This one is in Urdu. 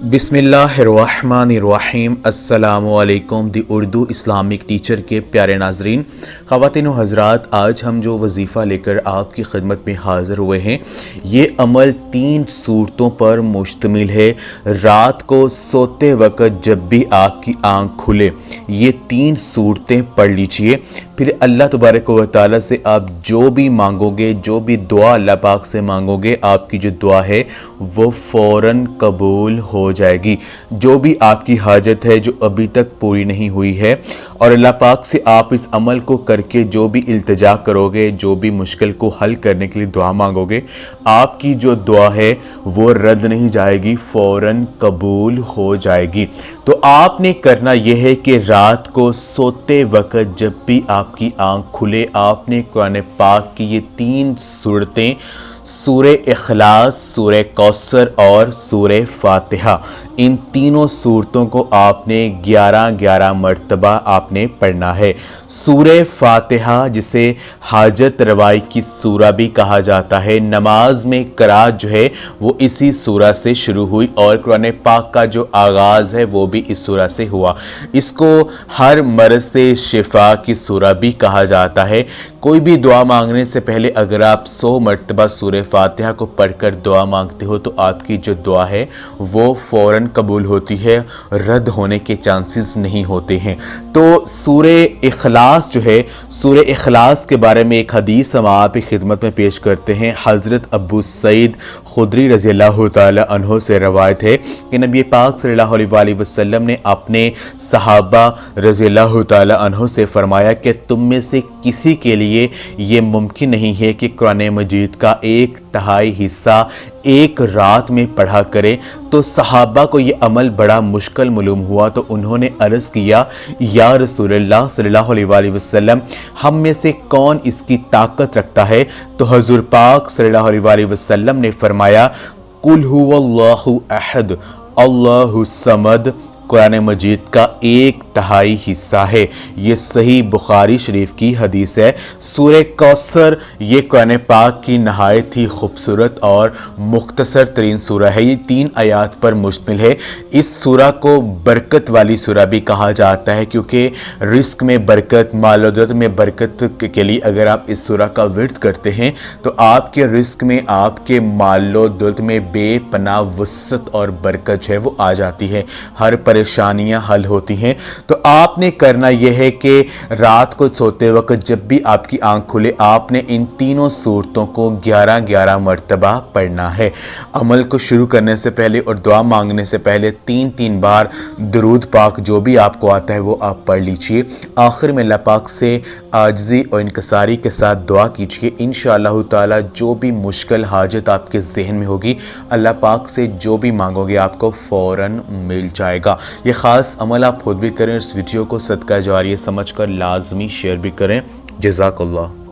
بسم اللہ الرحمن الرحیم۔ السلام علیکم دی اردو اسلامک ٹیچر کے پیارے ناظرین، خواتین و حضرات، آج ہم جو وظیفہ لے کر آپ کی خدمت میں حاضر ہوئے ہیں، یہ عمل 3 صورتوں پر مشتمل ہے۔ رات کو سوتے وقت جب بھی آپ کی آنکھ کھلے یہ 3 صورتیں پڑھ لیجئے، پھر اللہ تبارک و تعالیٰ سے آپ جو بھی مانگو گے، جو بھی دعا اللہ پاک سے مانگو گے، آپ کی جو دعا ہے وہ فوراً قبول ہو جائے گی۔ جو بھی آپ کی حاجت ہے جو ابھی تک پوری نہیں ہوئی ہے، اور اللہ پاک سے آپ اس عمل کو کر کے جو بھی التجا کرو گے، جو بھی مشکل کو حل کرنے کے لیے دعا مانگو گے، آپ کی جو دعا ہے وہ رد نہیں جائے گی، فوراً قبول ہو جائے گی۔ تو آپ نے کرنا یہ ہے کہ رات کو سوتے وقت جب بھی آپ کی آنکھ کھلے، آپ نے قرآن پاک کی یہ 3 صورتیں، سورہ اخلاص، سورہ کوثر اور سورہ فاتحہ، ان تینوں صورتوں کو آپ نے 11 مرتبہ آپ نے پڑھنا ہے۔ سورہ فاتحہ جسے حاجت روائی کی سورہ بھی کہا جاتا ہے، نماز میں قرات جو ہے وہ اسی سورہ سے شروع ہوئی، اور قرآن پاک کا جو آغاز ہے وہ بھی اس سورہ سے ہوا۔ اس کو ہر مرض سے شفا کی سورہ بھی کہا جاتا ہے۔ کوئی بھی دعا مانگنے سے پہلے اگر آپ 100 مرتبہ سورہ فاتحہ کو پڑھ کر دعا مانگتے ہو تو آپ کی جو دعا ہے وہ فوراً قبول ہوتی ہے، رد ہونے کے چانسز نہیں ہوتے ہیں۔ تو سورہ اخلاص جو ہے، سورہ اخلاص کے بارے میں ایک حدیث ہم آپ کی خدمت میں پیش کرتے ہیں۔ حضرت ابو سعید خدری رضی اللہ تعالی عنہ سے روایت ہے کہ نبی پاک صلی اللہ علیہ وسلم نے اپنے صحابہ رضی اللہ تعالی عنہ سے فرمایا کہ تم میں سے کسی کے لیے یہ ممکن نہیں ہے کہ قرآن مجید کا 1/3 حصہ ایک رات میں پڑھا کرے۔ تو صحابہ کو یہ عمل بڑا مشکل معلوم ہوا، تو انہوں نے عرض کیا، یا رسول اللہ صلی اللہ علیہ وسلم، ہم میں سے کون اس کی طاقت رکھتا ہے؟ تو حضور پاک صلی اللہ علیہ وسلم نے فرمایا، قل هو اللہ احد اللہ الصمد، قرآن مجید کا 1/3 حصہ ہے۔ یہ صحیح بخاری شریف کی حدیث ہے۔ سورہ کوثر یہ قرآن پاک کی نہایت ہی خوبصورت اور مختصر ترین سورہ ہے۔ یہ 3 آیات پر مشتمل ہے۔ اس سورہ کو برکت والی سورہ بھی کہا جاتا ہے، کیونکہ رزق میں برکت، مال و دولت میں برکت کے لیے اگر آپ اس سورہ کا ورد کرتے ہیں تو آپ کے رزق میں، آپ کے مال و دولت میں بے پناہ وسعت اور برکت ہے وہ آ جاتی ہے، ہر پریشانیاں حل ہوتی ہیں۔ تو آپ نے کرنا یہ ہے کہ رات کو سوتے وقت جب بھی آپ کی آنکھ کھلے آپ نے ان تینوں صورتوں کو 11 مرتبہ پڑھنا ہے۔ عمل کو شروع کرنے سے پہلے اور دعا مانگنے سے پہلے 3 بار درود پاک جو بھی آپ کو آتا ہے وہ آپ پڑھ لیجئے۔ آخر میں اللہ پاک سے عاجزی اور انکساری کے ساتھ دعا کیجئے، انشاءاللہ تعالی جو بھی مشکل حاجت آپ کے ذہن میں ہوگی، اللہ پاک سے جو بھی مانگو گے آپ کو فوراً مل جائے گا۔ یہ خاص عمل آپ خود بھی کریں، اس ویڈیو کو صدقہ جاریہ سمجھ کر لازمی شیئر بھی کریں۔ جزاک اللہ۔